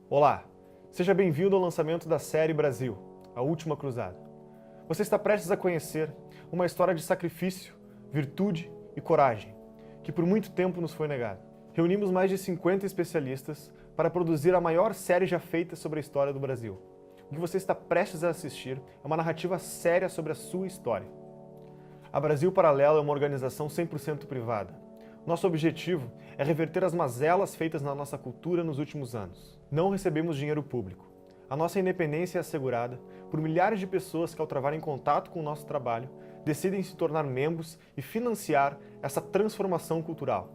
Olá, seja bem-vindo ao lançamento da série Brasil, A Última Cruzada. Você está prestes a conhecer uma história de sacrifício, virtude e coragem, que por muito tempo nos foi negada. Reunimos mais de 50 especialistas para produzir a maior série já feita sobre a história do Brasil. O que você está prestes a assistir é uma narrativa séria sobre a sua história. A Brasil Paralelo é uma organização 100% privada. Nosso objetivo é reverter as mazelas feitas na nossa cultura nos últimos anos. Não recebemos dinheiro público. A nossa independência é assegurada por milhares de pessoas que, ao travarem contato com o nosso trabalho, decidem se tornar membros e financiar essa transformação cultural.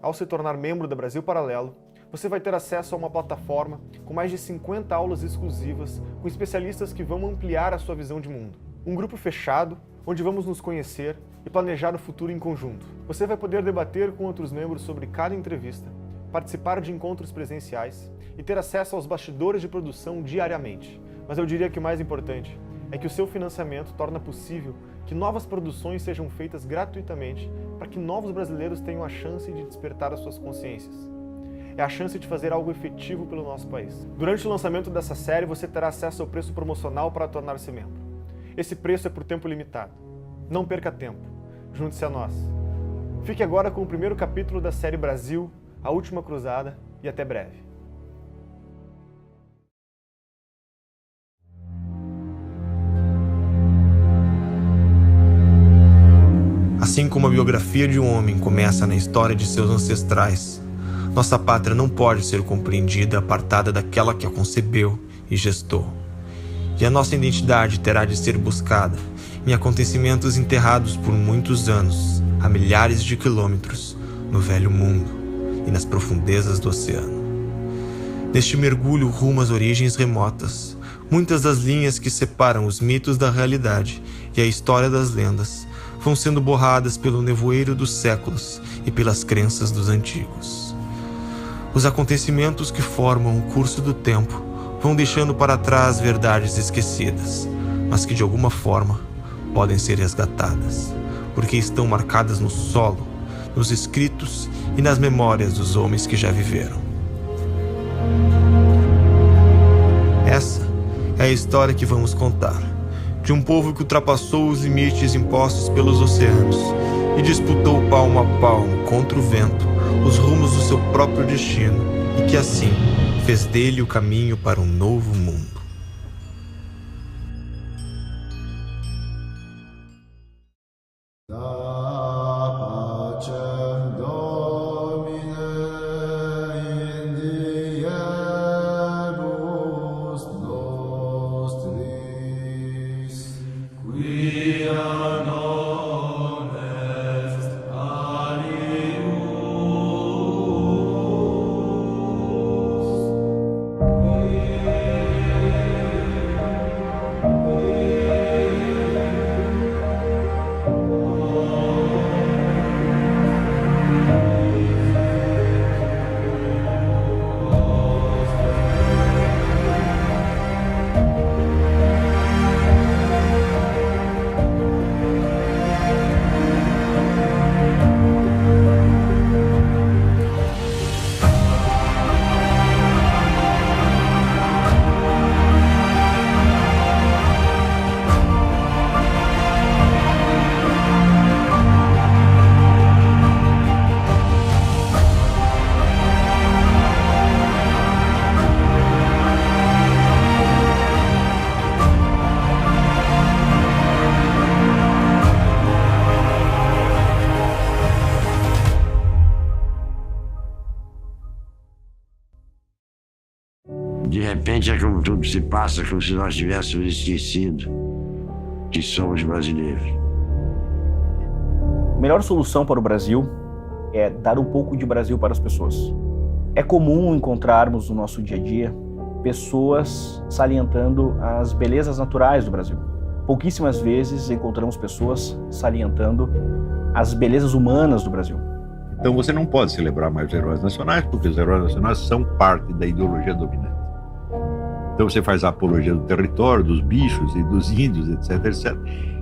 Ao se tornar membro da Brasil Paralelo, você vai ter acesso a uma plataforma com mais de 50 aulas exclusivas com especialistas que vão ampliar a sua visão de mundo. Um grupo fechado, onde vamos nos conhecer e planejar o futuro em conjunto. Você vai poder debater com outros membros sobre cada entrevista, participar de encontros presenciais e ter acesso aos bastidores de produção diariamente. Mas eu diria que o mais importante é que o seu financiamento torna possível que novas produções sejam feitas gratuitamente para que novos brasileiros tenham a chance de despertar as suas consciências. É a chance de fazer algo efetivo pelo nosso país. Durante o lançamento dessa série, você terá acesso ao preço promocional para tornar-se membro. Esse preço é por tempo limitado. Não perca tempo. Junte-se a nós. Fique agora com o primeiro capítulo da série Brasil, A Última Cruzada, e até breve. Assim como a biografia de um homem começa na história de seus ancestrais, nossa pátria não pode ser compreendida apartada daquela que a concebeu e gestou. E a nossa identidade terá de ser buscada em acontecimentos enterrados por muitos anos, a milhares de quilômetros, no velho mundo e nas profundezas do oceano. Neste mergulho rumo às origens remotas, muitas das linhas que separam os mitos da realidade e a história das lendas vão sendo borradas pelo nevoeiro dos séculos e pelas crenças dos antigos. Os acontecimentos que formam o curso do tempo vão deixando para trás verdades esquecidas, mas que de alguma forma podem ser resgatadas, porque estão marcadas no solo, nos escritos e nas memórias dos homens que já viveram. Essa é a história que vamos contar, de um povo que ultrapassou os limites impostos pelos oceanos e disputou palmo a palmo contra o vento os rumos do seu próprio destino e que assim fez dele o caminho para um novo mundo. De repente é como tudo se passa, como se nós tivéssemos esquecido que somos brasileiros. A melhor solução para o Brasil é dar um pouco de Brasil para as pessoas. É comum encontrarmos no nosso dia a dia pessoas salientando as belezas naturais do Brasil. Pouquíssimas vezes encontramos pessoas salientando as belezas humanas do Brasil. Então você não pode celebrar mais os heróis nacionais, porque os heróis nacionais são parte da ideologia dominante. Então você faz a apologia do território, dos bichos e dos índios, etc, etc.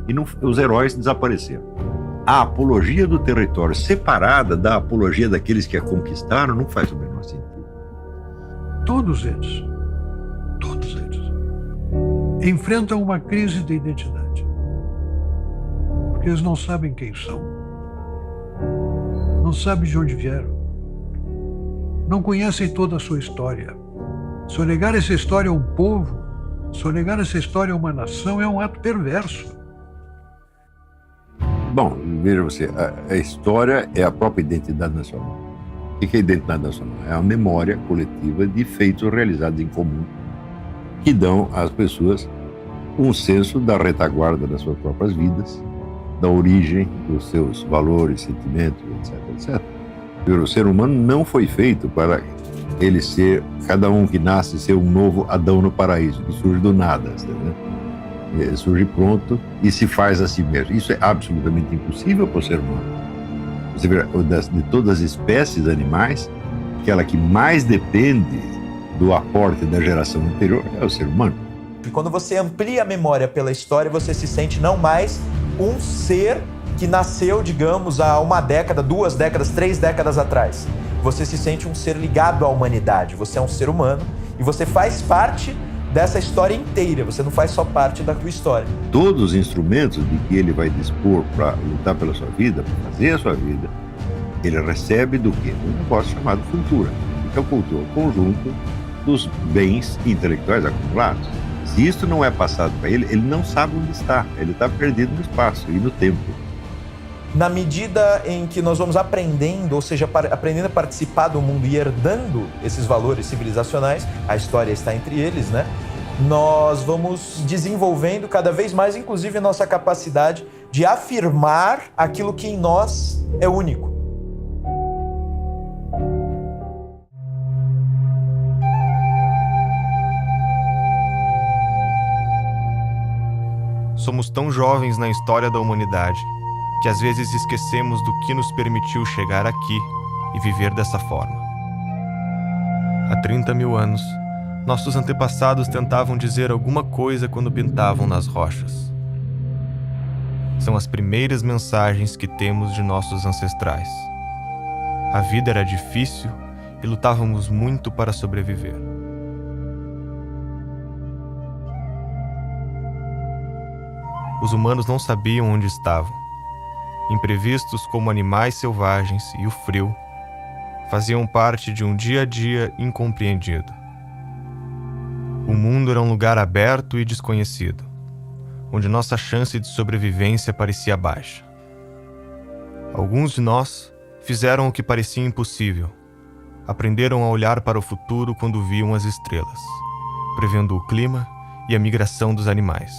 E não, os heróis desapareceram. A apologia do território separada da apologia daqueles que a conquistaram não faz o menor sentido. todos eles, enfrentam uma crise de identidade. Porque eles não sabem quem são, não sabem de onde vieram, não conhecem toda a sua história. Sonegar essa história a um povo, sonegar essa história a uma nação é um ato perverso. Bom, veja você, a história é a própria identidade nacional. O que é a identidade nacional? É a memória coletiva de feitos realizados em comum que dão às pessoas um senso da retaguarda das suas próprias vidas, da origem dos seus valores, sentimentos, etc. O ser humano não foi feito para ele ser, cada um que nasce, ser um novo Adão no paraíso, que surge do nada, né? Ele surge pronto e se faz a si mesmo. Isso é absolutamente impossível para o ser humano. Você vê, de todas as espécies animais, aquela que mais depende do aporte da geração anterior é o ser humano. E quando você amplia a memória pela história, você se sente não mais um ser que nasceu, digamos, há 1 década, 2 décadas, 3 décadas atrás. Você se sente um ser ligado à humanidade. Você é um ser humano e você faz parte dessa história inteira. Você não faz só parte da tua história. Todos os instrumentos de que ele vai dispor para lutar pela sua vida, para fazer a sua vida, ele recebe do quê? Um negócio chamado cultura. Então, cultura é o conjunto dos bens intelectuais acumulados. Se isso não é passado para ele, ele não sabe onde está. Ele está perdido no espaço e no tempo. Na medida em que nós vamos aprendendo, ou seja, aprendendo a participar do mundo e herdando esses valores civilizacionais, a história está entre eles, né? Nós vamos desenvolvendo cada vez mais, inclusive, a nossa capacidade de afirmar aquilo que em nós é único. Somos tão jovens na história da humanidade que às vezes esquecemos do que nos permitiu chegar aqui e viver dessa forma. Há 30 mil anos, nossos antepassados tentavam dizer alguma coisa quando pintavam nas rochas. São as primeiras mensagens que temos de nossos ancestrais. A vida era difícil e lutávamos muito para sobreviver. Os humanos não sabiam onde estavam. Imprevistos como animais selvagens e o frio faziam parte de um dia a dia incompreendido. O mundo era um lugar aberto e desconhecido, onde nossa chance de sobrevivência parecia baixa. Alguns de nós fizeram o que parecia impossível. Aprenderam a olhar para o futuro quando viam as estrelas, prevendo o clima e a migração dos animais.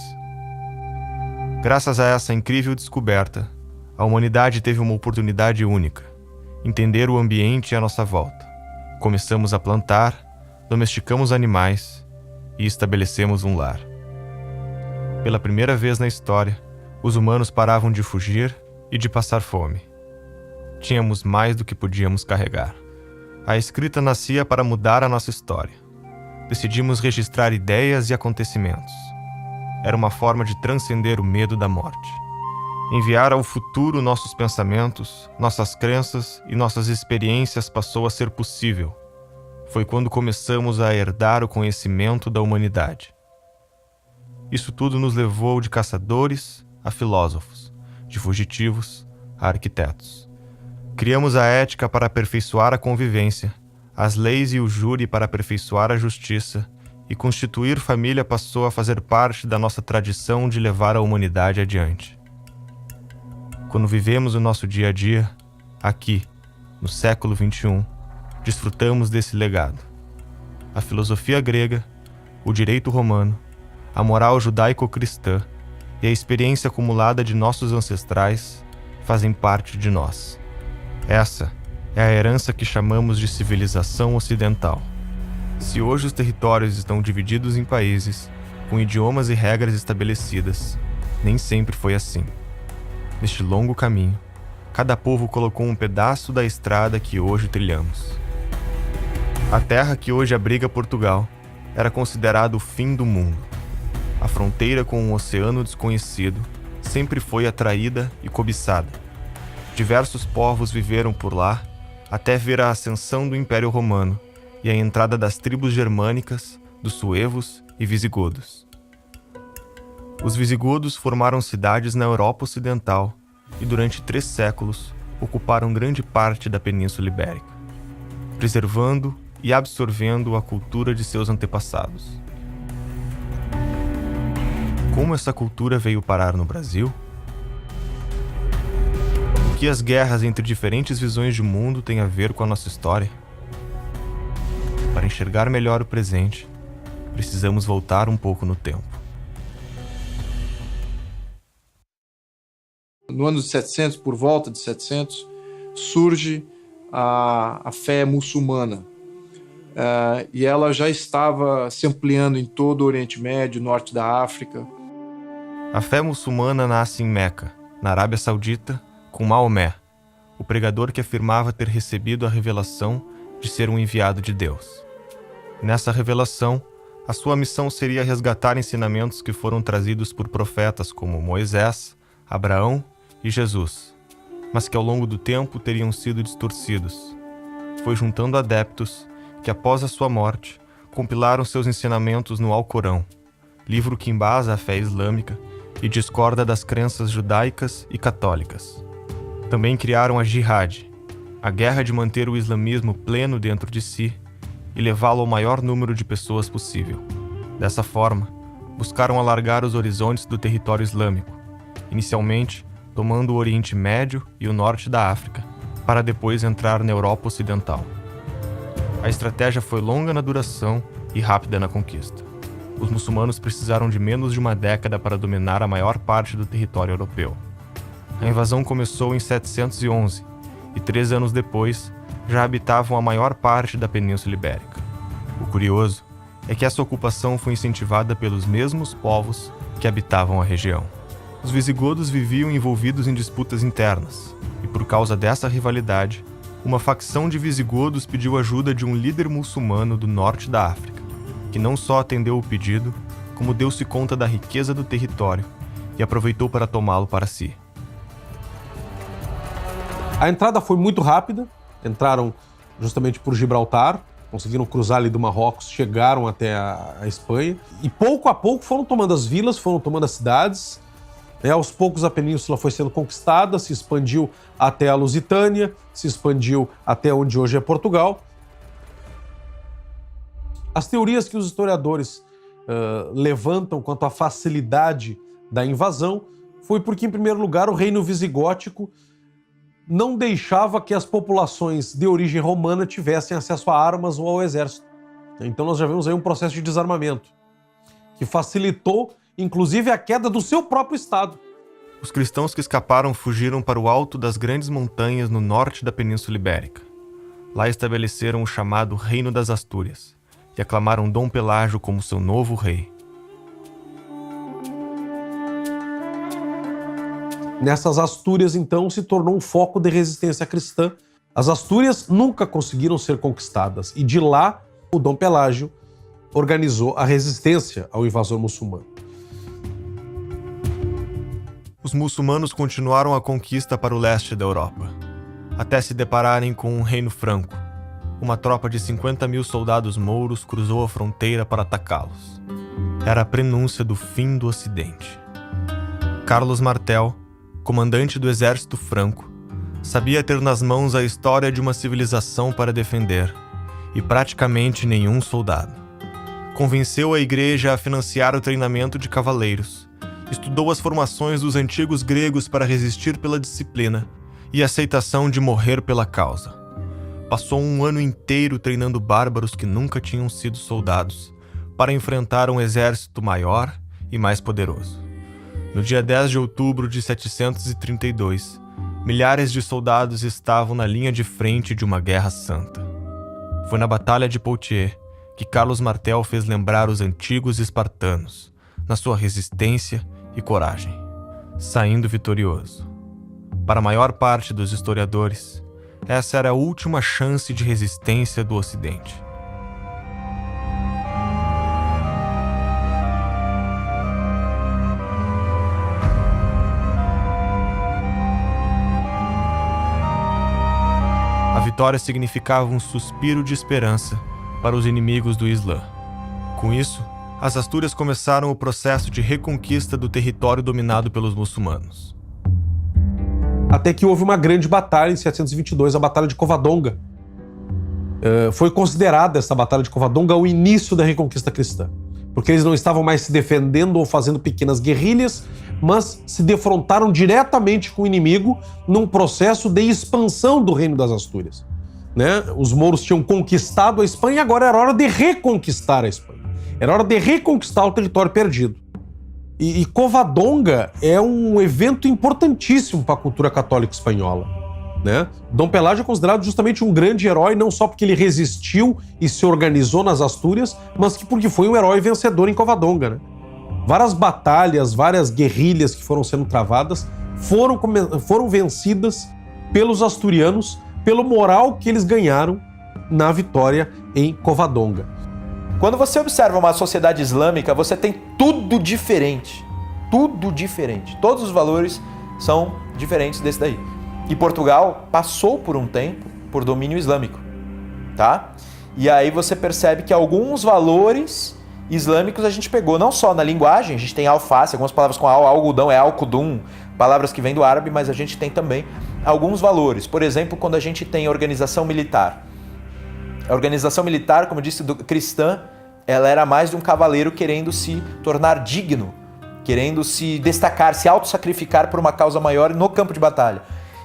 Graças a essa incrível descoberta, a humanidade teve uma oportunidade única: entender o ambiente à nossa volta. Começamos a plantar, domesticamos animais e estabelecemos um lar. Pela primeira vez na história, os humanos paravam de fugir e de passar fome. Tínhamos mais do que podíamos carregar. A escrita nascia para mudar a nossa história. Decidimos registrar ideias e acontecimentos. Era uma forma de transcender o medo da morte. Enviar ao futuro nossos pensamentos, nossas crenças e nossas experiências passou a ser possível. Foi quando começamos a herdar o conhecimento da humanidade. Isso tudo nos levou de caçadores a filósofos, de fugitivos a arquitetos. Criamos a ética para aperfeiçoar a convivência, as leis e o júri para aperfeiçoar a justiça, e constituir família passou a fazer parte da nossa tradição de levar a humanidade adiante. Quando vivemos o nosso dia a dia, aqui, no século XXI, desfrutamos desse legado. A filosofia grega, o direito romano, a moral judaico-cristã e a experiência acumulada de nossos ancestrais fazem parte de nós. Essa é a herança que chamamos de civilização ocidental. Se hoje os territórios estão divididos em países, com idiomas e regras estabelecidas, nem sempre foi assim. Neste longo caminho, cada povo colocou um pedaço da estrada que hoje trilhamos. A terra que hoje abriga Portugal era considerada o fim do mundo. A fronteira com um oceano desconhecido sempre foi atraída e cobiçada. Diversos povos viveram por lá até ver a ascensão do Império Romano e a entrada das tribos germânicas, dos suevos e visigodos. Os visigodos formaram cidades na Europa Ocidental e durante 3 séculos ocuparam grande parte da Península Ibérica, preservando e absorvendo a cultura de seus antepassados. Como essa cultura veio parar no Brasil? O que as guerras entre diferentes visões de mundo têm a ver com a nossa história? Para enxergar melhor o presente, precisamos voltar um pouco no tempo. No ano de 700, por volta de 700, surge a fé muçulmana. E ela já estava se ampliando em todo o Oriente Médio, norte da África. A fé muçulmana nasce em Meca, na Arábia Saudita, com Maomé, o pregador que afirmava ter recebido a revelação de ser um enviado de Deus. Nessa revelação, a sua missão seria resgatar ensinamentos que foram trazidos por profetas como Moisés, Abraão e Jesus, mas que ao longo do tempo teriam sido distorcidos. Foi juntando adeptos que, após a sua morte, compilaram seus ensinamentos no Alcorão, livro que embasa a fé islâmica e discorda das crenças judaicas e católicas. Também criaram a Jihad, a guerra de manter o islamismo pleno dentro de si e levá-lo ao maior número de pessoas possível. Dessa forma, buscaram alargar os horizontes do território islâmico, inicialmente tomando o Oriente Médio e o norte da África, para depois entrar na Europa Ocidental. A estratégia foi longa na duração e rápida na conquista. Os muçulmanos precisaram de menos de uma década para dominar a maior parte do território europeu. A invasão começou em 711 e 3 anos depois já habitavam a maior parte da Península Ibérica. O curioso é que essa ocupação foi incentivada pelos mesmos povos que habitavam a região. Os visigodos viviam envolvidos em disputas internas e, por causa dessa rivalidade, uma facção de visigodos pediu ajuda de um líder muçulmano do norte da África, que não só atendeu o pedido, como deu-se conta da riqueza do território e aproveitou para tomá-lo para si. A entrada foi muito rápida, entraram justamente por Gibraltar, conseguiram cruzar ali do Marrocos, chegaram até a Espanha e pouco a pouco foram tomando as vilas, foram tomando as cidades. Aos poucos a península foi sendo conquistada, se expandiu até a Lusitânia, se expandiu até onde hoje é Portugal. As teorias que os historiadores levantam quanto à facilidade da invasão foi porque, em primeiro lugar, o reino visigótico não deixava que as populações de origem romana tivessem acesso a armas ou ao exército. Então nós já vemos aí um processo de desarmamento que facilitou, inclusive, a queda do seu próprio Estado. Os cristãos que escaparam fugiram para o alto das grandes montanhas no norte da Península Ibérica. Lá estabeleceram o chamado Reino das Astúrias e aclamaram Dom Pelágio como seu novo rei. Nessas Astúrias, então, se tornou um foco de resistência cristã. As Astúrias nunca conseguiram ser conquistadas e de lá o Dom Pelágio organizou a resistência ao invasor muçulmano. Os muçulmanos continuaram a conquista para o leste da Europa, até se depararem com um reino franco. Uma tropa de 50.000 soldados mouros cruzou a fronteira para atacá-los. Era a prenúncia do fim do Ocidente. Carlos Martel, comandante do exército franco, sabia ter nas mãos a história de uma civilização para defender, e praticamente nenhum soldado. Convenceu a igreja a financiar o treinamento de cavaleiros, estudou as formações dos antigos gregos para resistir pela disciplina e a aceitação de morrer pela causa. Passou um ano inteiro treinando bárbaros que nunca tinham sido soldados para enfrentar um exército maior e mais poderoso. No dia 10 de outubro de 732, milhares de soldados estavam na linha de frente de uma guerra santa. Foi na Batalha de Poitiers que Carlos Martel fez lembrar os antigos espartanos, na sua resistência e coragem, saindo vitorioso. Para a maior parte dos historiadores, essa era a última chance de resistência do Ocidente. A vitória significava um suspiro de esperança para os inimigos do Islã. Com isso, as Astúrias começaram o processo de reconquista do território dominado pelos muçulmanos. Até que houve uma grande batalha em 722, a Batalha de Covadonga. Foi considerada essa Batalha de Covadonga o início da reconquista cristã, porque eles não estavam mais se defendendo ou fazendo pequenas guerrilhas, mas se defrontaram diretamente com o inimigo num processo de expansão do Reino das Astúrias. Né? Os mouros tinham conquistado a Espanha e agora era hora de reconquistar a Espanha. Era hora de reconquistar o território perdido. E Covadonga é um evento importantíssimo para a cultura católica espanhola. Né? Dom Pelágio é considerado justamente um grande herói, não só porque ele resistiu e se organizou nas Astúrias, mas porque foi um herói vencedor em Covadonga. Né? Várias batalhas, várias guerrilhas que foram sendo travadas foram vencidas pelos asturianos, pelo moral que eles ganharam na vitória em Covadonga. Quando você observa uma sociedade islâmica, você tem tudo diferente. Tudo diferente. Todos os valores são diferentes desse daí. E Portugal passou por um tempo por domínio islâmico, tá? E aí você percebe que alguns valores islâmicos a gente pegou, não só na linguagem, a gente tem alface, algumas palavras com algodão é alcudum, palavras que vêm do árabe, mas a gente tem também alguns valores. Por exemplo, quando a gente tem organização militar. A organização militar, como eu disse, cristã, ela era mais de um cavaleiro querendo se tornar digno, querendo se destacar, se auto-sacrificar por uma causa maior no campo de batalha.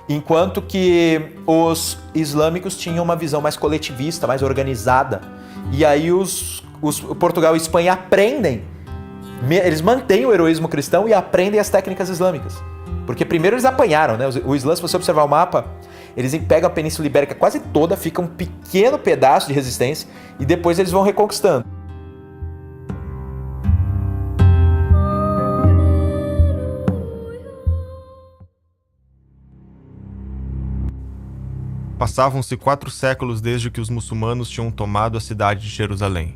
Enquanto que os islâmicos tinham uma visão mais coletivista, mais organizada. E aí os Portugal e Espanha aprendem, eles mantêm o heroísmo cristão e aprendem as técnicas islâmicas. Porque primeiro eles apanharam, né? O Islã, se você observar o mapa, eles pegam a Península Ibérica quase toda, fica um pequeno pedaço de resistência e depois eles vão reconquistando. Passavam-se 4 séculos desde que os muçulmanos tinham tomado a cidade de Jerusalém,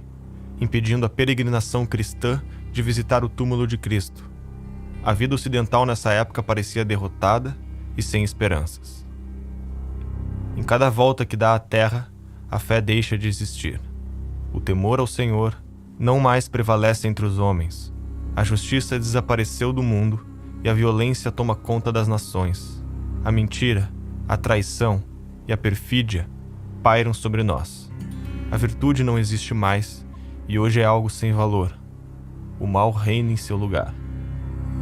impedindo a peregrinação cristã de visitar o túmulo de Cristo. A vida ocidental nessa época parecia derrotada e sem esperanças. Em cada volta que dá à terra, a fé deixa de existir. O temor ao Senhor não mais prevalece entre os homens. A justiça desapareceu do mundo e a violência toma conta das nações. A mentira, a traição e a perfídia pairam sobre nós. A virtude não existe mais e hoje é algo sem valor. O mal reina em seu lugar.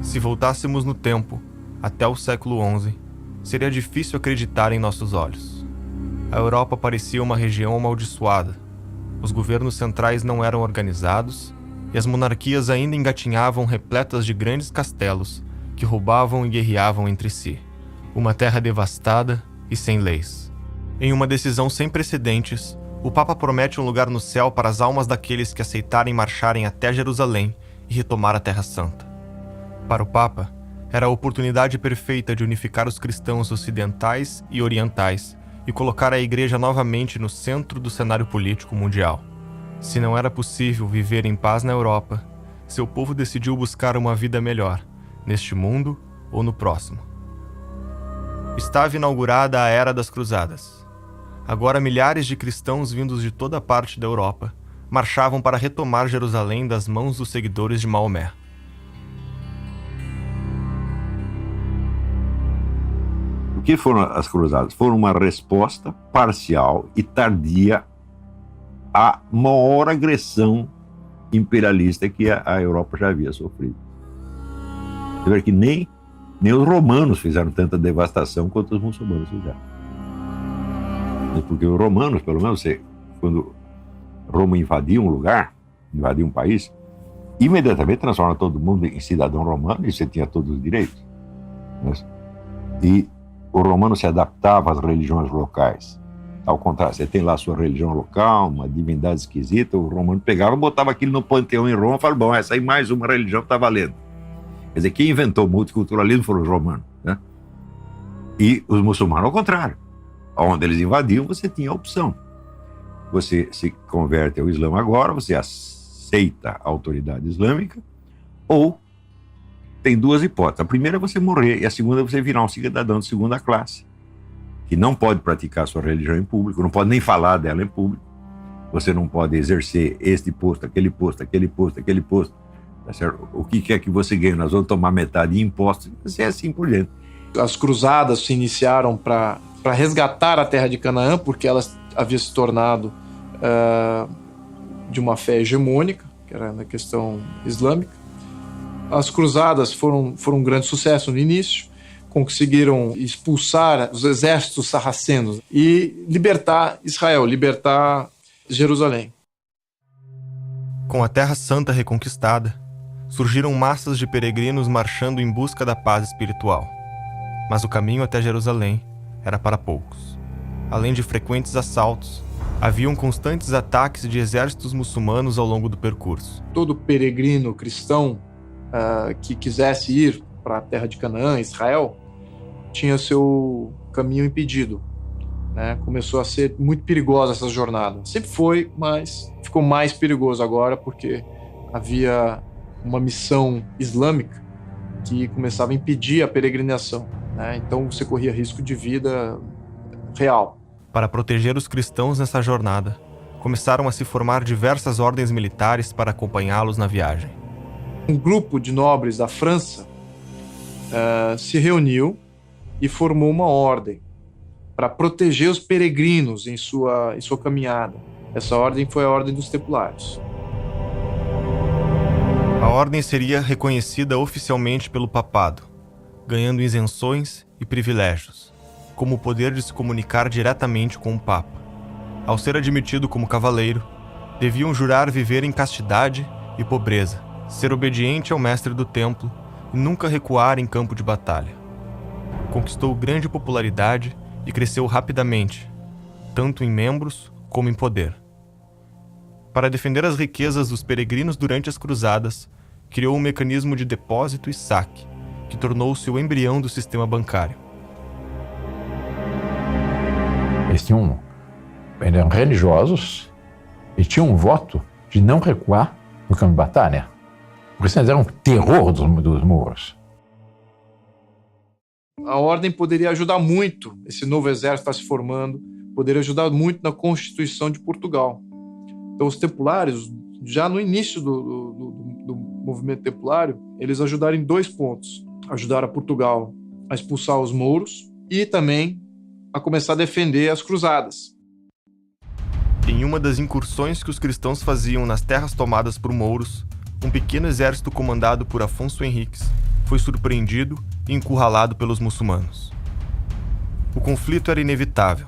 Se voltássemos no tempo, até o século XI, seria difícil acreditar em nossos olhos. A Europa parecia uma região amaldiçoada. Os governos centrais não eram organizados e as monarquias ainda engatinhavam repletas de grandes castelos que roubavam e guerreavam entre si. Uma terra devastada e sem leis. Em uma decisão sem precedentes, o Papa promete um lugar no céu para as almas daqueles que aceitarem marcharem até Jerusalém e retomar a Terra Santa. Para o Papa, era a oportunidade perfeita de unificar os cristãos ocidentais e orientais e colocar a Igreja novamente no centro do cenário político mundial. Se não era possível viver em paz na Europa, seu povo decidiu buscar uma vida melhor, neste mundo ou no próximo. Estava inaugurada a Era das Cruzadas. Agora milhares de cristãos vindos de toda parte da Europa marchavam para retomar Jerusalém das mãos dos seguidores de Maomé. O que foram as cruzadas? Foram uma resposta parcial e tardia à maior agressão imperialista que a Europa já havia sofrido. Você vê que nem os romanos fizeram tanta devastação quanto os muçulmanos fizeram. Porque os romanos, pelo menos, quando Roma invadia um lugar, invadia um país, imediatamente transforma todo mundo em cidadão romano e você tinha todos os direitos. E o romano se adaptava às religiões locais. Ao contrário, você tem lá a sua religião local, uma divindade esquisita, o romano pegava, botava aquilo no panteão em Roma e falava, bom, essa aí mais uma religião está valendo. Quer dizer, quem inventou o multiculturalismo foram os romanos, né? E os muçulmanos, ao contrário. Onde eles invadiam, você tinha a opção. Você se converte ao Islã agora, você aceita a autoridade islâmica, ou tem 2 hipóteses. A primeira é você morrer, e a segunda é você virar um cidadão de segunda classe, que não pode praticar sua religião em público, não pode nem falar dela em público, Você não pode exercer este posto, aquele posto, aquele posto, aquele posto. Tá certo? O que quer que você ganhe? Nós vamos tomar metade de impostos e assim por diante. As cruzadas se iniciaram para resgatar a terra de Canaã, porque ela havia se tornado de uma fé hegemônica, que era na questão islâmica. As cruzadas foram um grande sucesso no início, conseguiram expulsar os exércitos sarracenos e libertar Israel, libertar Jerusalém. Com a Terra Santa reconquistada, surgiram massas de peregrinos marchando em busca da paz espiritual. Mas o caminho até Jerusalém era para poucos. Além de frequentes assaltos, haviam constantes ataques de exércitos muçulmanos ao longo do percurso. Todo peregrino cristão que quisesse ir para a terra de Canaã, Israel, tinha seu caminho impedido. Né? Começou a ser muito perigosa essa jornada. Sempre foi, mas ficou mais perigoso agora porque havia uma missão islâmica que começava a impedir a peregrinação. Né? Então você corria risco de vida real. Para proteger os cristãos nessa jornada, começaram a se formar diversas ordens militares para acompanhá-los na viagem. Um grupo de nobres da França se reuniu e formou uma ordem para proteger os peregrinos em sua caminhada. Essa ordem foi a Ordem dos Templários. A ordem seria reconhecida oficialmente pelo papado, ganhando isenções e privilégios, como o poder de se comunicar diretamente com o Papa. Ao ser admitido como cavaleiro, deviam jurar viver em castidade e pobreza, ser obediente ao mestre do templo e nunca recuar em campo de batalha. Conquistou grande popularidade e cresceu rapidamente, tanto em membros como em poder. Para defender as riquezas dos peregrinos durante as cruzadas, criou um mecanismo de depósito e saque, que tornou-se o embrião do sistema bancário. Eles eram religiosos e tinham um voto de não recuar no campo de batalha, porque senão eram um terror dos mouros. A ordem poderia ajudar muito, esse novo exército está se formando, poderia ajudar muito na Constituição de Portugal. Então os templários, já no início do movimento templário, eles ajudaram em 2 pontos. Ajudaram a Portugal a expulsar os mouros e também a começar a defender as cruzadas. Em uma das incursões que os cristãos faziam nas terras tomadas por mouros, um pequeno exército comandado por Afonso Henriques foi surpreendido e encurralado pelos muçulmanos. O conflito era inevitável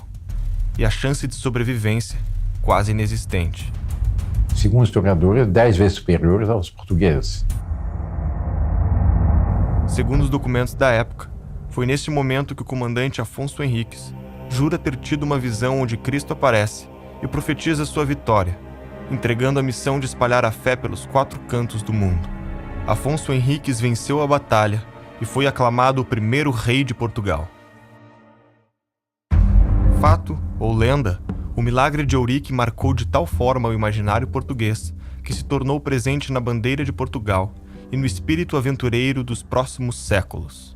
e a chance de sobrevivência quase inexistente. Segundo os historiadores, 10 vezes superiores aos portugueses. Segundo os documentos da época, foi neste momento que o comandante Afonso Henriques jura ter tido uma visão onde Cristo aparece e profetiza sua vitória, entregando a missão de espalhar a fé pelos 4 cantos do mundo. Afonso Henriques venceu a batalha e foi aclamado o primeiro rei de Portugal. Fato ou lenda, o milagre de Ourique marcou de tal forma o imaginário português que se tornou presente na bandeira de Portugal e no espírito aventureiro dos próximos séculos.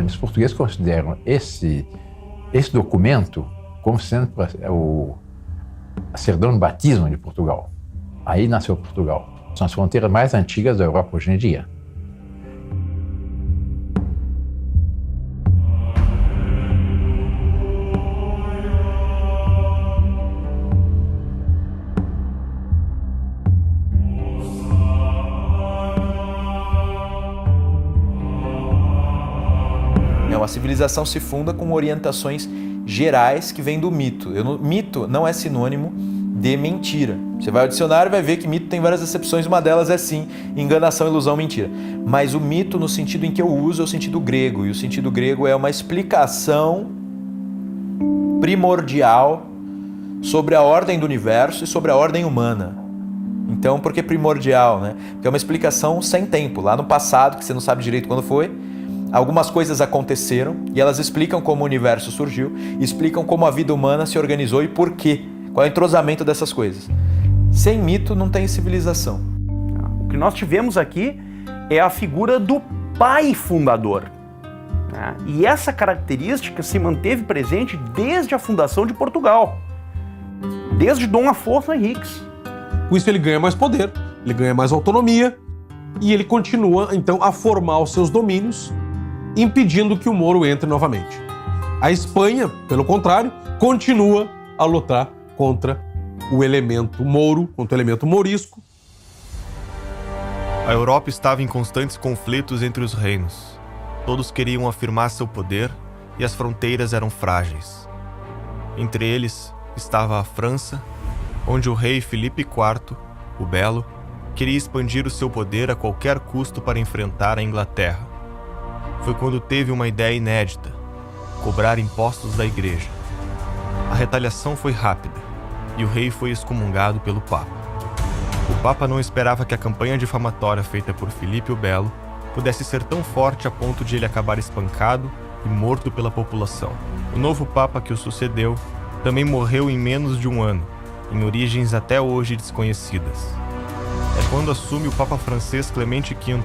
Os portugueses consideram esse documento como sendo a certidão de batismo de Portugal. Aí nasceu Portugal. São as fronteiras mais antigas da Europa hoje em dia. Uma civilização se funda com orientações gerais que vêm do mito. Mito não é sinônimo de mentira. Você vai ao dicionário e vai ver que mito tem várias acepções, uma delas é sim enganação, ilusão, mentira. Mas o mito, no sentido em que eu uso, é o sentido grego, e o sentido grego é uma explicação primordial sobre a ordem do universo e sobre a ordem humana. Então, por que primordial, né? Porque é uma explicação sem tempo, lá no passado, que você não sabe direito quando foi. Algumas coisas aconteceram e elas explicam como o universo surgiu, explicam como a vida humana se organizou e por quê, qual é o entrosamento dessas coisas. Sem mito não tem civilização. O que nós tivemos aqui é a figura do pai fundador. né? E essa característica se manteve presente desde a fundação de Portugal, desde Dom Afonso Henriques. Com isso ele ganha mais poder, ele ganha mais autonomia e ele continua, então, a formar os seus domínios, impedindo que o Moro entre novamente. A Espanha, pelo contrário, continua a lutar contra o elemento mouro, contra o elemento mourisco. A Europa estava em constantes conflitos entre os reinos. Todos queriam afirmar seu poder e as fronteiras eram frágeis. Entre eles estava a França, onde o rei Filipe IV, o Belo, queria expandir o seu poder a qualquer custo para enfrentar a Inglaterra. Foi quando teve uma ideia inédita: cobrar impostos da igreja. A retaliação foi rápida e o rei foi excomungado pelo Papa. O Papa não esperava que a campanha difamatória feita por Filipe o Belo pudesse ser tão forte a ponto de ele acabar espancado e morto pela população. O novo Papa que o sucedeu também morreu em menos de um ano, em origens até hoje desconhecidas. É quando assume o Papa francês Clemente V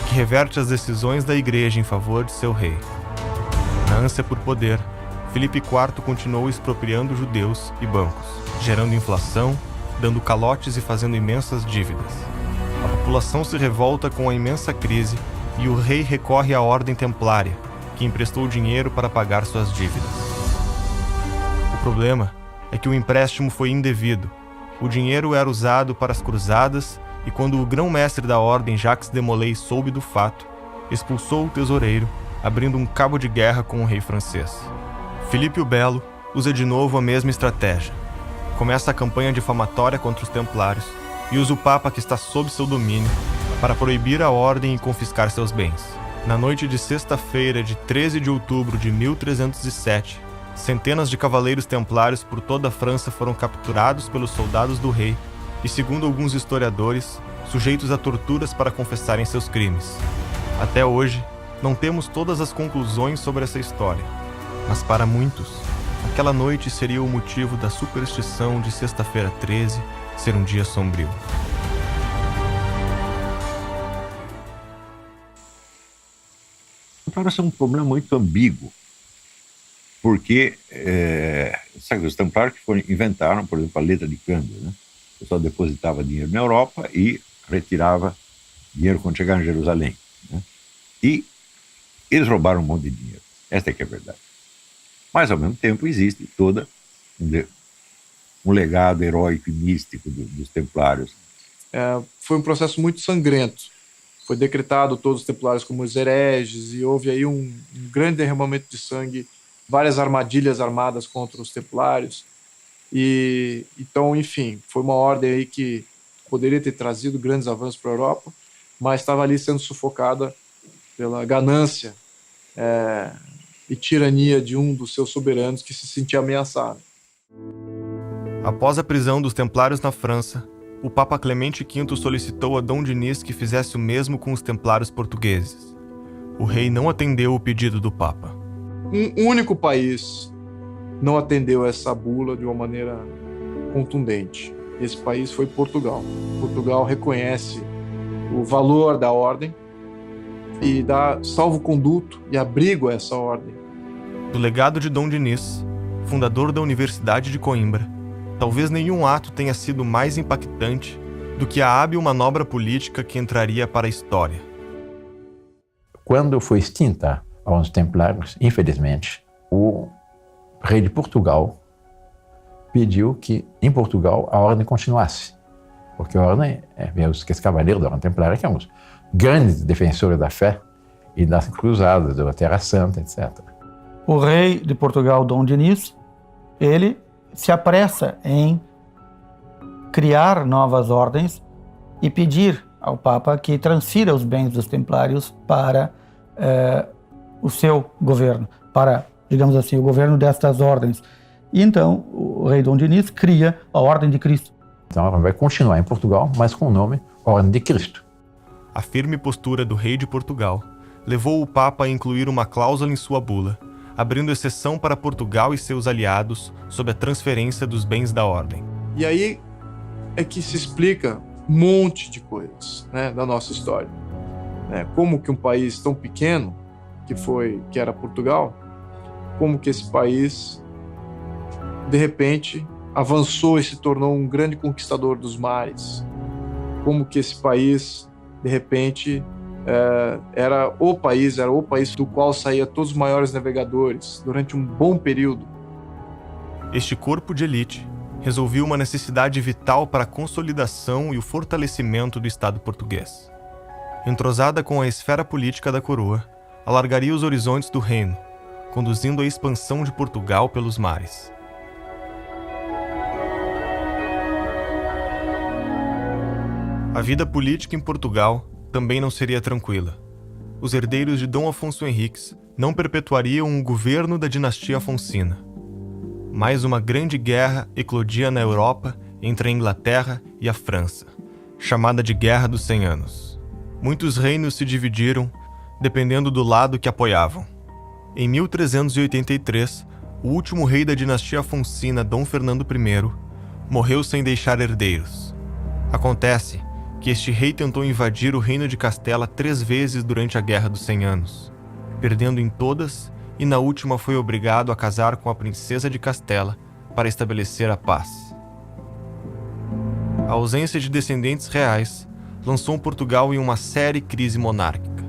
que reverte as decisões da Igreja em favor de seu rei. Na ânsia por poder, Filipe IV continuou expropriando judeus e bancos, gerando inflação, dando calotes e fazendo imensas dívidas. A população se revolta com a imensa crise e o rei recorre à Ordem Templária, que emprestou dinheiro para pagar suas dívidas. O problema é que o empréstimo foi indevido. O dinheiro era usado para as cruzadas e quando o grão-mestre da Ordem, Jacques de Molay, soube do fato, expulsou o tesoureiro, abrindo um cabo de guerra com o rei francês. Filipe o Belo usa de novo a mesma estratégia. Começa a campanha difamatória contra os templários e usa o Papa que está sob seu domínio para proibir a ordem e confiscar seus bens. Na noite de sexta-feira de 13 de outubro de 1307, centenas de cavaleiros templários por toda a França foram capturados pelos soldados do rei e, segundo alguns historiadores, sujeitos a torturas para confessarem seus crimes. Até hoje, não temos todas as conclusões sobre essa história, mas para muitos, aquela noite seria o motivo da superstição de sexta-feira 13 ser um dia sombrio. Esse é um problema muito ambíguo, porque os templários inventaram, por exemplo, a letra de câmbio, né? O pessoal depositava dinheiro na Europa e retirava dinheiro quando chegava em Jerusalém, né? E eles roubaram um monte de dinheiro. Esta é que é a verdade. Mas, ao mesmo tempo, existe todo um legado heróico e místico dos templários. Foi um processo muito sangrento. Foi decretado todos os templários como os hereges e houve aí um grande derramamento de sangue, várias armadilhas armadas contra os templários. E então, enfim, foi uma ordem aí que poderia ter trazido grandes avanços para a Europa, mas estava ali sendo sufocada pela ganância e tirania de um dos seus soberanos que se sentia ameaçado. Após a prisão dos templários na França, o Papa Clemente V solicitou a Dom Dinis que fizesse o mesmo com os templários portugueses. O rei não atendeu o pedido do Papa. Um único país não atendeu essa bula de uma maneira contundente. Esse país foi Portugal. Portugal reconhece o valor da ordem e dá salvo-conduto e abrigo a essa ordem. Do legado de Dom Dinis, fundador da Universidade de Coimbra, talvez nenhum ato tenha sido mais impactante do que a hábil manobra política que entraria para a história. Quando foi extinta a Ordem dos Templários, infelizmente, o rei de Portugal pediu que, em Portugal, a ordem continuasse. Porque a ordem, os cavaleiros da Ordem Templária, que são os grandes defensores da fé e das cruzadas, da Terra Santa, etc. O rei de Portugal, Dom Dinis, ele se apressa em criar novas ordens e pedir ao Papa que transfira os bens dos templários para o seu governo, para, digamos assim, o governo destas ordens. E então o rei Dom Dinis cria a Ordem de Cristo. Então ela vai continuar em Portugal, mas com o nome Ordem de Cristo. A firme postura do rei de Portugal levou o Papa a incluir uma cláusula em sua bula, abrindo exceção para Portugal e seus aliados sob a transferência dos bens da ordem. E aí é que se explica um monte de coisas, né, da nossa história. Como que um país tão pequeno que era Portugal, como que esse país, de repente, avançou e se tornou um grande conquistador dos mares. Como que esse país, de repente, era o país do qual saía todos os maiores navegadores durante um bom período. Este corpo de elite resolveu uma necessidade vital para a consolidação e o fortalecimento do Estado português. Entrosada com a esfera política da coroa, alargaria os horizontes do reino, conduzindo à expansão de Portugal pelos mares. A vida política em Portugal também não seria tranquila. Os herdeiros de Dom Afonso Henriques não perpetuariam o governo da dinastia Afonsina. Mais uma grande guerra eclodia na Europa entre a Inglaterra e a França, chamada de Guerra dos 100 Anos. Muitos reinos se dividiram, dependendo do lado que apoiavam. Em 1383, o último rei da dinastia Afonsina, Dom Fernando I, morreu sem deixar herdeiros. Acontece que este rei tentou invadir o reino de Castela 3 vezes durante a Guerra dos 100 Anos, perdendo em todas, e na última foi obrigado a casar com a princesa de Castela para estabelecer a paz. A ausência de descendentes reais lançou Portugal em uma séria crise monárquica.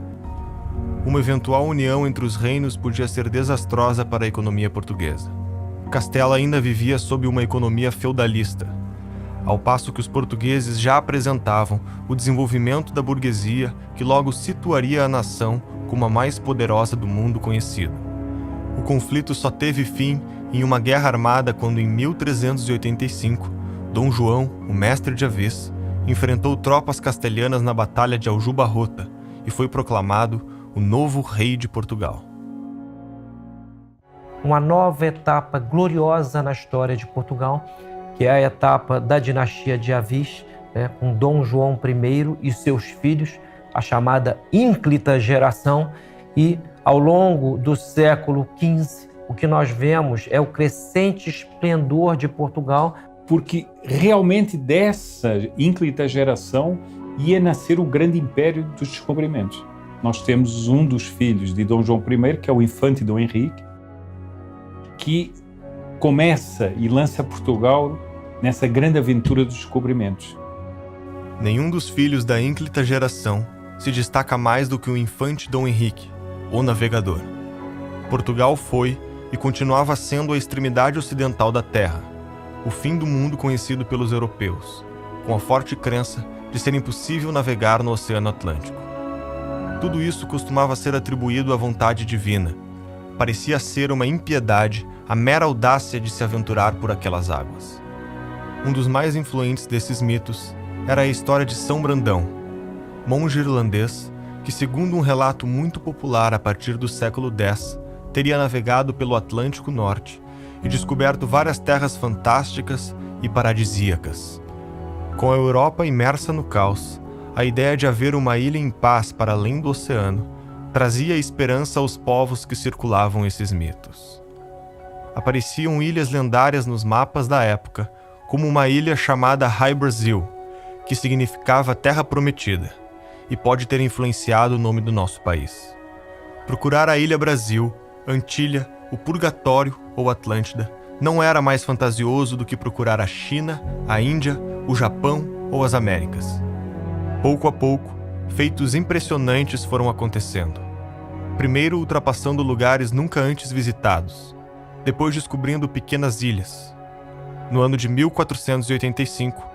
Uma eventual união entre os reinos podia ser desastrosa para a economia portuguesa. Castela ainda vivia sob uma economia feudalista, ao passo que os portugueses já apresentavam o desenvolvimento da burguesia que logo situaria a nação como a mais poderosa do mundo conhecido. O conflito só teve fim em uma guerra armada quando, em 1385, Dom João, o mestre de Avis, enfrentou tropas castelhanas na Batalha de Aljubarrota e foi proclamado o novo rei de Portugal. Uma nova etapa gloriosa na história de Portugal, que é a etapa da dinastia de Avis, com Dom João I e seus filhos, a chamada ínclita geração, e ao longo do século XV, o que nós vemos é o crescente esplendor de Portugal. Porque realmente dessa ínclita geração ia nascer o grande império dos descobrimentos. Nós temos um dos filhos de Dom João I, que é o infante Dom Henrique, que começa e lança Portugal nessa grande aventura dos descobrimentos. Nenhum dos filhos da ínclita geração se destaca mais do que o infante Dom Henrique, o navegador. Portugal foi e continuava sendo a extremidade ocidental da terra, o fim do mundo conhecido pelos europeus, com a forte crença de ser impossível navegar no Oceano Atlântico. Tudo isso costumava ser atribuído à vontade divina. Parecia ser uma impiedade a mera audácia de se aventurar por aquelas águas. Um dos mais influentes desses mitos era a história de São Brandão, monge irlandês que, segundo um relato muito popular a partir do século X, teria navegado pelo Atlântico Norte e descoberto várias terras fantásticas e paradisíacas. Com a Europa imersa no caos, a ideia de haver uma ilha em paz para além do oceano trazia esperança aos povos que circulavam esses mitos. Apareciam ilhas lendárias nos mapas da época, como uma ilha chamada High Brasil, que significava Terra Prometida, e pode ter influenciado o nome do nosso país. Procurar a Ilha Brasil, Antilha, o Purgatório ou Atlântida não era mais fantasioso do que procurar a China, a Índia, o Japão ou as Américas. Pouco a pouco, feitos impressionantes foram acontecendo. Primeiro ultrapassando lugares nunca antes visitados, depois descobrindo pequenas ilhas. No ano de 1485,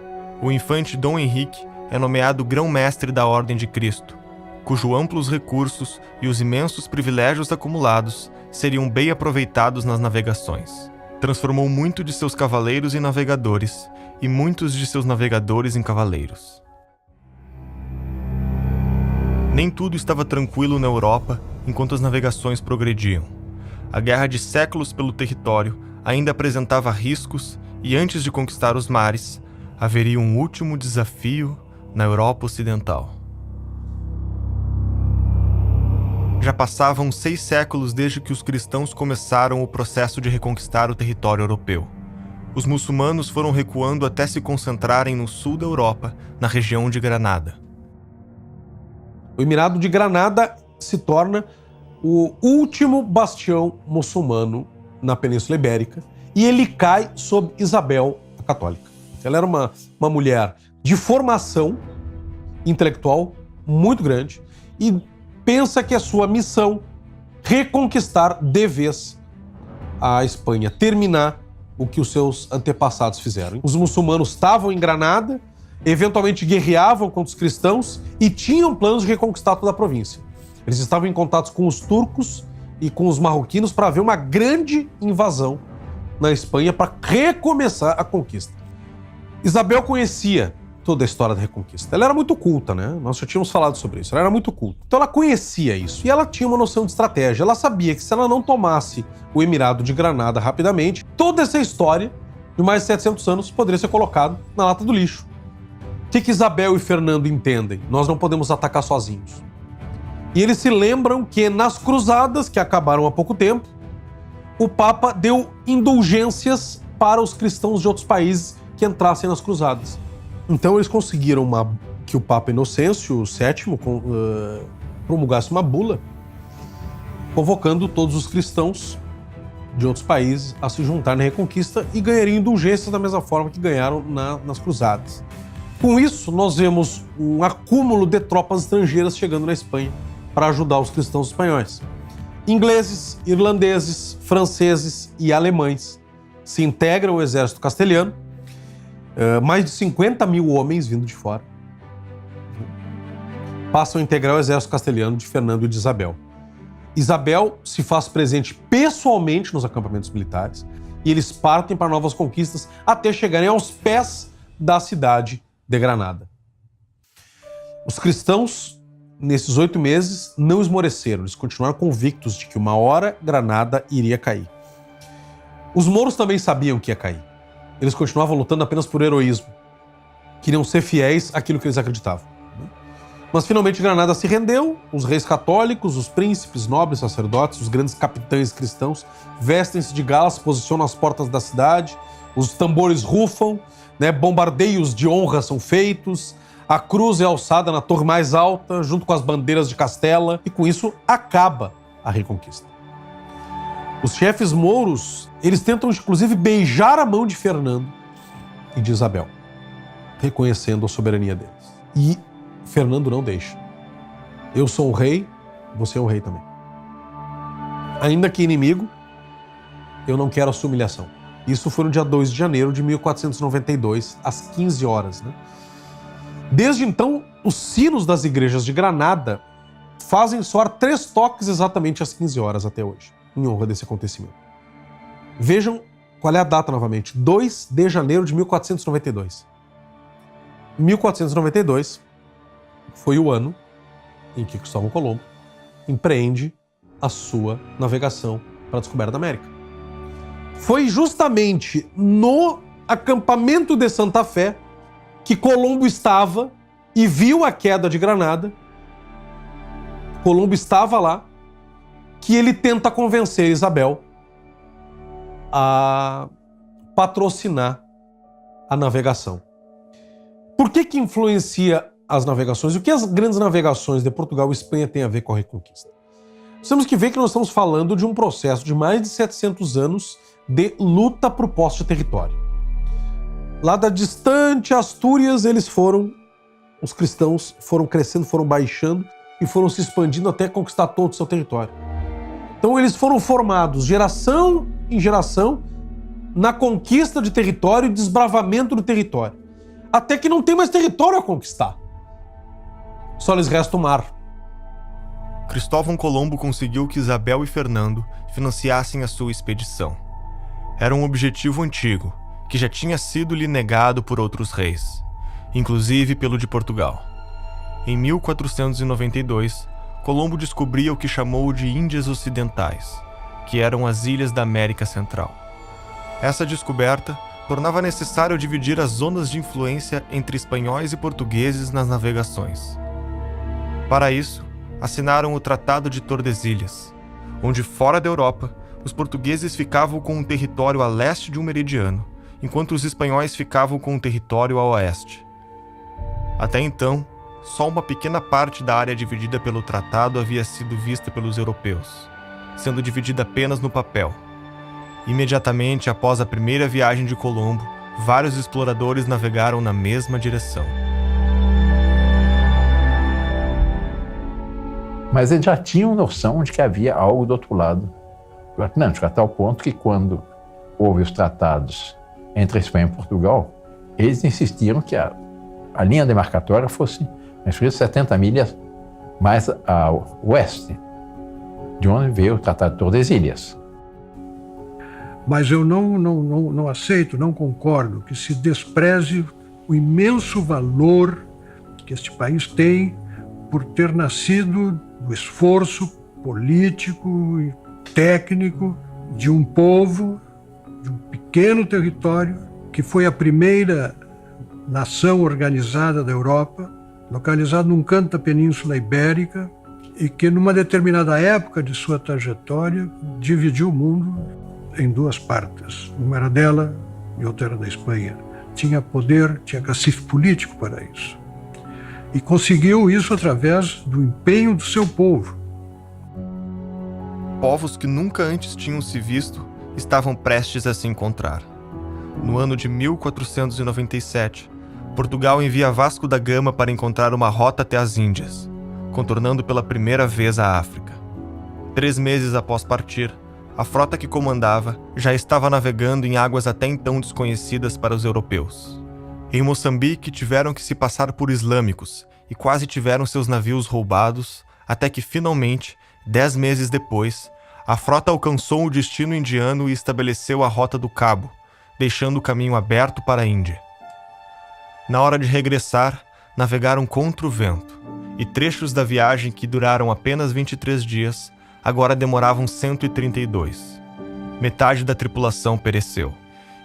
o infante Dom Henrique é nomeado grão-mestre da Ordem de Cristo, cujos amplos recursos e os imensos privilégios acumulados seriam bem aproveitados nas navegações. Transformou muito de seus cavaleiros em navegadores e muitos de seus navegadores em cavaleiros. Nem tudo estava tranquilo na Europa enquanto as navegações progrediam. A guerra de séculos pelo território ainda apresentava riscos e, antes de conquistar os mares, haveria um último desafio na Europa Ocidental. Já passavam 6 séculos desde que os cristãos começaram o processo de reconquistar o território europeu. Os muçulmanos foram recuando até se concentrarem no sul da Europa, na região de Granada. O Emirado de Granada se torna o último bastião muçulmano na Península Ibérica, e ele cai sob Isabel a Católica. Ela era uma mulher de formação intelectual muito grande e pensa que a sua missão reconquistar de vez a Espanha, terminar o que os seus antepassados fizeram. Os muçulmanos estavam em Granada, eventualmente guerreavam contra os cristãos e tinham planos de reconquistar toda a província. Eles estavam em contato com os turcos e com os marroquinos para haver uma grande invasão na Espanha para recomeçar a conquista. Isabel conhecia toda a história da Reconquista. Ela era muito culta, né? Nós já tínhamos falado sobre isso. Ela era muito culta. Então ela conhecia isso. E ela tinha uma noção de estratégia. Ela sabia que se ela não tomasse o Emirado de Granada rapidamente, toda essa história de mais de 700 anos poderia ser colocada na lata do lixo. O que Isabel e Fernando entendem? Nós não podemos atacar sozinhos. E eles se lembram que nas cruzadas, que acabaram há pouco tempo, o Papa deu indulgências para os cristãos de outros países que entrassem nas cruzadas. Então eles conseguiram que o Papa Inocêncio VII promulgasse uma bula convocando todos os cristãos de outros países a se juntar na Reconquista e ganhariam indulgências da mesma forma que ganharam nas cruzadas. Com isso, nós vemos um acúmulo de tropas estrangeiras chegando na Espanha para ajudar os cristãos espanhóis. Ingleses, irlandeses, franceses e alemães se integram ao exército castelhano. Mais de 50 mil homens vindo de fora passam a integrar o exército castelhano de Fernando e de Isabel. Isabel se faz presente pessoalmente nos acampamentos militares e eles partem para novas conquistas até chegarem aos pés da cidade de Granada. Os cristãos, nesses 8 meses, não esmoreceram, eles continuaram convictos de que uma hora Granada iria cair. Os mouros também sabiam que ia cair. Eles continuavam lutando apenas por heroísmo. Queriam ser fiéis àquilo que eles acreditavam. Mas finalmente Granada se rendeu, os reis católicos, os príncipes, nobres, sacerdotes, os grandes capitães cristãos vestem-se de gala, se posicionam às portas da cidade, os tambores rufam, né, bombardeios de honra são feitos, a cruz é alçada na torre mais alta, junto com as bandeiras de Castela, e com isso acaba a Reconquista. Os chefes mouros, eles tentam inclusive beijar a mão de Fernando e de Isabel, reconhecendo a soberania deles. E Fernando não deixa. Eu sou o rei, você é o rei também. Ainda que inimigo, eu não quero a sua humilhação. Isso foi no dia 2 de janeiro de 1492, às 15 horas. Né? Desde então, os sinos das igrejas de Granada fazem soar 3 toques exatamente às 15 horas até hoje, em honra desse acontecimento. Vejam qual é a data novamente, 2 de janeiro de 1492. 1492 foi o ano em que Cristóvão Colombo empreende a sua navegação para a descoberta da América. Foi justamente no acampamento de Santa Fé que Colombo estava e viu a queda de Granada. Colombo estava lá, que ele tenta convencer Isabel a patrocinar a navegação. Por que influencia as navegações? O que as grandes navegações de Portugal e Espanha têm a ver com a Reconquista? Nós temos que ver que nós estamos falando de um processo de mais de 700 anos de luta por posse de território. Lá da distante Astúrias, os cristãos foram crescendo, foram baixando e foram se expandindo até conquistar todo o seu território. Então eles foram formados geração em geração na conquista de território e desbravamento do território. Até que não tem mais território a conquistar. Só lhes resta o mar. Cristóvão Colombo conseguiu que Isabel e Fernando financiassem a sua expedição. Era um objetivo antigo, que já tinha sido lhe negado por outros reis, inclusive pelo de Portugal. Em 1492, Colombo descobria o que chamou de Índias Ocidentais, que eram as ilhas da América Central. Essa descoberta tornava necessário dividir as zonas de influência entre espanhóis e portugueses nas navegações. Para isso, assinaram o Tratado de Tordesilhas, onde fora da Europa, os portugueses ficavam com um território a leste de um meridiano, enquanto os espanhóis ficavam com um território a oeste. Até então, só uma pequena parte da área dividida pelo tratado havia sido vista pelos europeus, sendo dividida apenas no papel. Imediatamente após a primeira viagem de Colombo, vários exploradores navegaram na mesma direção. Mas eles já tinham noção de que havia algo do outro lado do Atlântico, a tal ponto que quando houve os tratados entre Espanha e Portugal, eles insistiram que a linha demarcatória fosse 70 milhas mais ao oeste, de onde veio o Tratado de Tordesilhas. Mas eu não aceito, não concordo que se despreze o imenso valor que este país tem por ter nascido do esforço político e técnico de um povo, de um pequeno território, que foi a primeira nação organizada da Europa, localizado num canto da Península Ibérica, e que numa determinada época de sua trajetória dividiu o mundo em duas partes. Uma era dela e outra era da Espanha. Tinha poder, tinha cacife político para isso. E conseguiu isso através do empenho do seu povo. Povos que nunca antes tinham se visto estavam prestes a se encontrar. No ano de 1497, Portugal envia Vasco da Gama para encontrar uma rota até as Índias, contornando pela primeira vez a África. 3 meses após partir, a frota que comandava já estava navegando em águas até então desconhecidas para os europeus. Em Moçambique, tiveram que se passar por islâmicos e quase tiveram seus navios roubados, até que finalmente, 10 meses depois, a frota alcançou o destino indiano e estabeleceu a Rota do Cabo, deixando o caminho aberto para a Índia. Na hora de regressar, navegaram contra o vento, e trechos da viagem que duraram apenas 23 dias, agora demoravam 132. Metade da tripulação pereceu,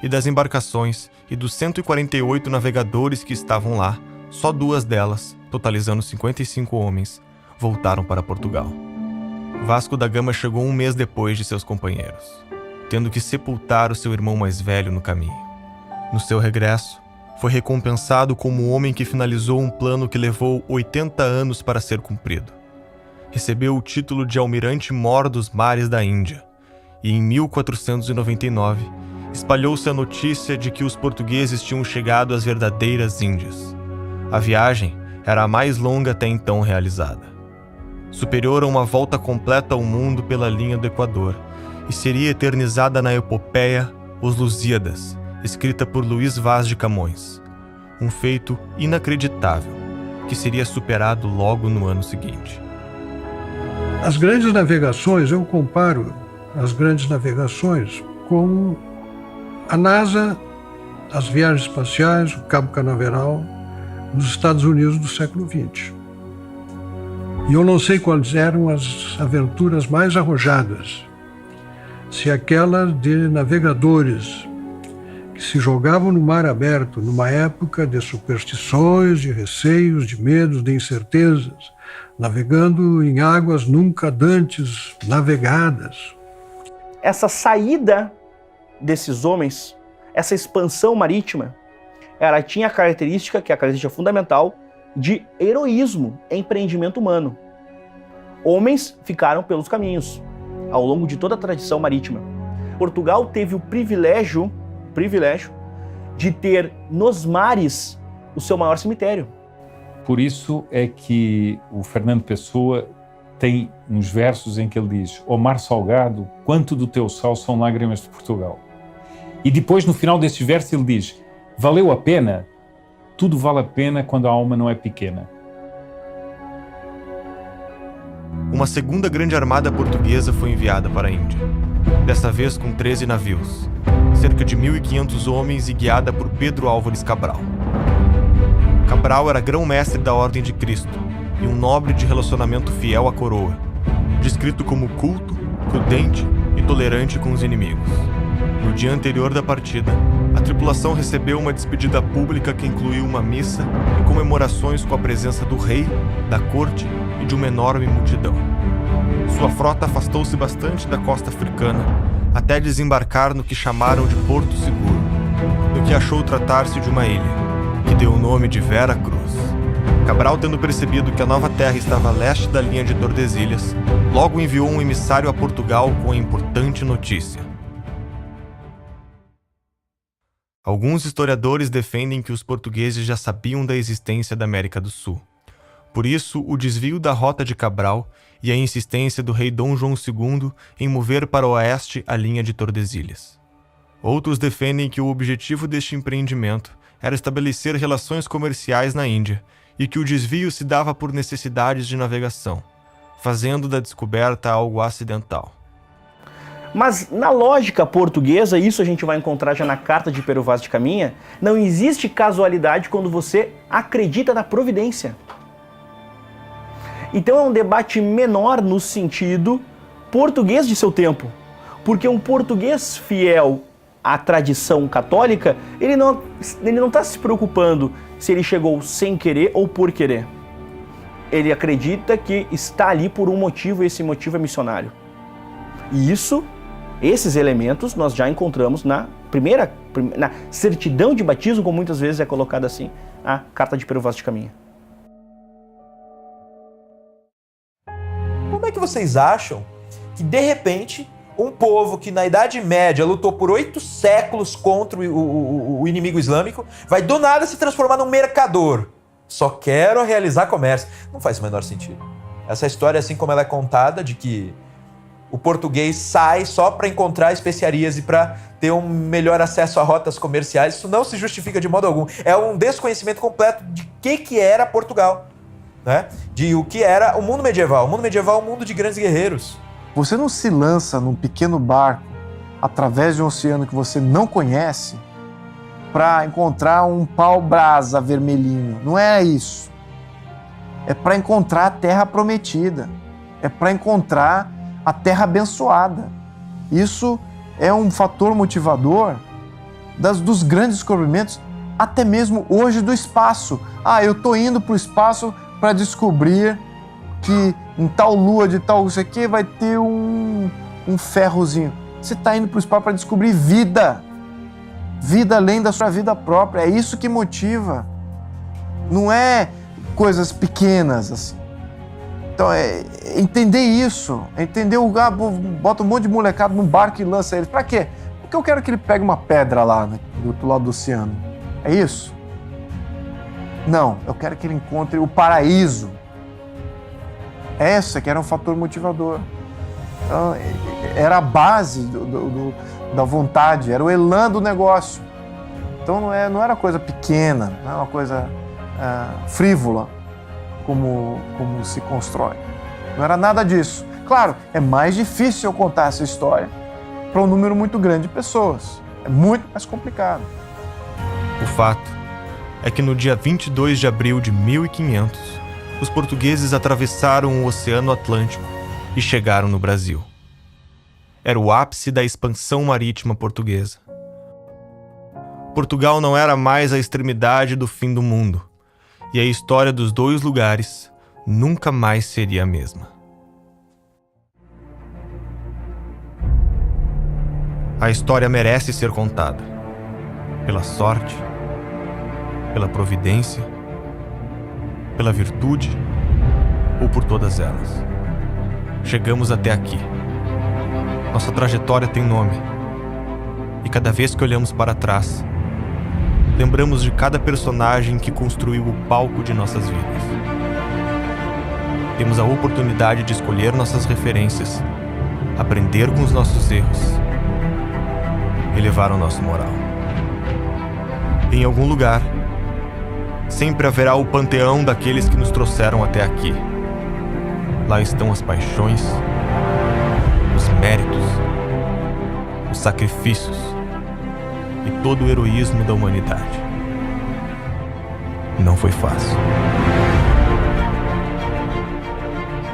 e das embarcações e dos 148 navegadores que estavam lá, só 2 delas, totalizando 55 homens, voltaram para Portugal. Vasco da Gama chegou 1 mês depois de seus companheiros, tendo que sepultar o seu irmão mais velho no caminho. No seu regresso, foi recompensado como o homem que finalizou um plano que levou 80 anos para ser cumprido. Recebeu o título de Almirante-Mor dos Mares da Índia, e em 1499, espalhou-se a notícia de que os portugueses tinham chegado às verdadeiras Índias. A viagem era a mais longa até então realizada, superior a uma volta completa ao mundo pela linha do Equador, e seria eternizada na epopeia Os Lusíadas, escrita por Luís Vaz de Camões, um feito inacreditável, que seria superado logo no ano seguinte. As grandes navegações, eu comparo as grandes navegações com a NASA, as viagens espaciais, o Cabo Canaveral, nos Estados Unidos do século XX. E eu não sei quais eram as aventuras mais arrojadas. Se aquela de navegadores que se jogavam no mar aberto numa época de superstições, de receios, de medos, de incertezas, navegando em águas nunca dantes navegadas. Essa saída desses homens, essa expansão marítima, ela tinha a característica, que é a característica fundamental, de heroísmo, empreendimento humano. Homens ficaram pelos caminhos, ao longo de toda a tradição marítima. Portugal teve o privilégio de ter nos mares o seu maior cemitério. Por isso é que o Fernando Pessoa tem uns versos em que ele diz: ó mar salgado, quanto do teu sal são lágrimas de Portugal. E depois, no final desses versos, ele diz: valeu a pena? Tudo vale a pena quando a alma não é pequena. Uma segunda grande armada portuguesa foi enviada para a Índia, dessa vez com 13 navios, cerca de 1.500 homens e guiada por Pedro Álvares Cabral. Cabral era grão-mestre da Ordem de Cristo e um nobre de relacionamento fiel à coroa, descrito como culto, prudente e tolerante com os inimigos. No dia anterior da partida, a tripulação recebeu uma despedida pública que incluiu uma missa e comemorações com a presença do rei, da corte e de uma enorme multidão. Sua frota afastou-se bastante da costa africana, até desembarcar no que chamaram de Porto Seguro, no que achou tratar-se de uma ilha, que deu o nome de Vera Cruz. Cabral, tendo percebido que a nova terra estava a leste da linha de Tordesilhas, logo enviou um emissário a Portugal com a importante notícia. Alguns historiadores defendem que os portugueses já sabiam da existência da América do Sul. Por isso, o desvio da rota de Cabral e a insistência do rei Dom João II em mover para o oeste a linha de Tordesilhas. Outros defendem que o objetivo deste empreendimento era estabelecer relações comerciais na Índia e que o desvio se dava por necessidades de navegação, fazendo da descoberta algo acidental. Mas na lógica portuguesa, isso a gente vai encontrar já na carta de Pero Vaz de Caminha, não existe casualidade quando você acredita na providência. Então é um debate menor no sentido português de seu tempo, porque um português fiel à tradição católica, ele não está se preocupando se ele chegou sem querer ou por querer. Ele acredita que está ali por um motivo e esse motivo é missionário. E esses elementos nós já encontramos na na certidão de batismo, como muitas vezes é colocada assim, a carta de Pero Vaz de Caminha. Como é que vocês acham que, de repente, um povo que na Idade Média lutou por 8 séculos contra o inimigo islâmico vai do nada se transformar num mercador? Só quero realizar comércio. Não faz o menor sentido. Essa história, assim como ela é contada, de que o português sai só para encontrar especiarias e para ter um melhor acesso a rotas comerciais, isso não se justifica de modo algum. É um desconhecimento completo de que era Portugal, né? De o que era o mundo medieval. O mundo medieval é um mundo de grandes guerreiros. Você não se lança num pequeno barco através de um oceano que você não conhece para encontrar um pau-brasa vermelhinho. Não é isso. É para encontrar a terra prometida. É para encontrar a terra abençoada. Isso é um fator motivador dos grandes descobrimentos, até mesmo hoje do espaço. Eu estou indo para o espaço para descobrir que em tal lua de tal isso aqui vai ter um ferrozinho. Você está indo para o espaço para descobrir vida. Vida além da sua vida própria. É isso que motiva. Não é coisas pequenas assim. Então, é entender isso, entender bota um monte de molecada num barco e lança eles. Pra quê? Porque eu quero que ele pegue uma pedra lá, né, do outro lado do oceano. É isso? Não, eu quero que ele encontre o paraíso. Essa que era um fator motivador. Então, era a base da vontade, era o elan do negócio. Então não era coisa pequena, não era uma coisa frívola. Como se constrói. Não era nada disso. Claro, é mais difícil eu contar essa história para um número muito grande de pessoas. É muito mais complicado. O fato é que no dia 22 de abril de 1500, os portugueses atravessaram o Oceano Atlântico e chegaram no Brasil. Era o ápice da expansão marítima portuguesa. Portugal não era mais a extremidade do fim do mundo. E a história dos dois lugares nunca mais seria a mesma. A história merece ser contada. Pela sorte, pela providência, pela virtude ou por todas elas. Chegamos até aqui. Nossa trajetória tem nome. E cada vez que olhamos para trás, lembramos de cada personagem que construiu o palco de nossas vidas. Temos a oportunidade de escolher nossas referências, aprender com os nossos erros, elevar o nosso moral. Em algum lugar, sempre haverá o panteão daqueles que nos trouxeram até aqui. Lá estão as paixões, os méritos, os sacrifícios e todo o heroísmo da humanidade. Não foi fácil.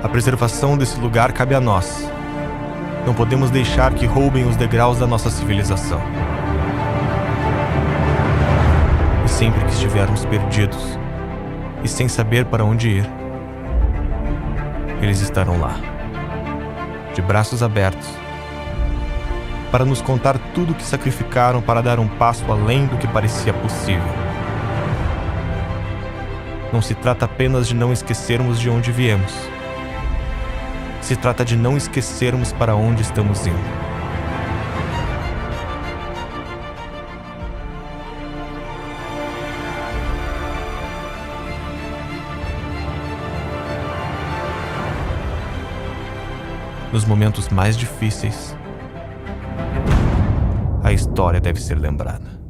A preservação desse lugar cabe a nós. Não podemos deixar que roubem os degraus da nossa civilização. E sempre que estivermos perdidos e sem saber para onde ir, eles estarão lá, de braços abertos, para nos contar tudo o que sacrificaram para dar um passo além do que parecia possível. Não se trata apenas de não esquecermos de onde viemos. Se trata de não esquecermos para onde estamos indo. Nos momentos mais difíceis, a história deve ser lembrada.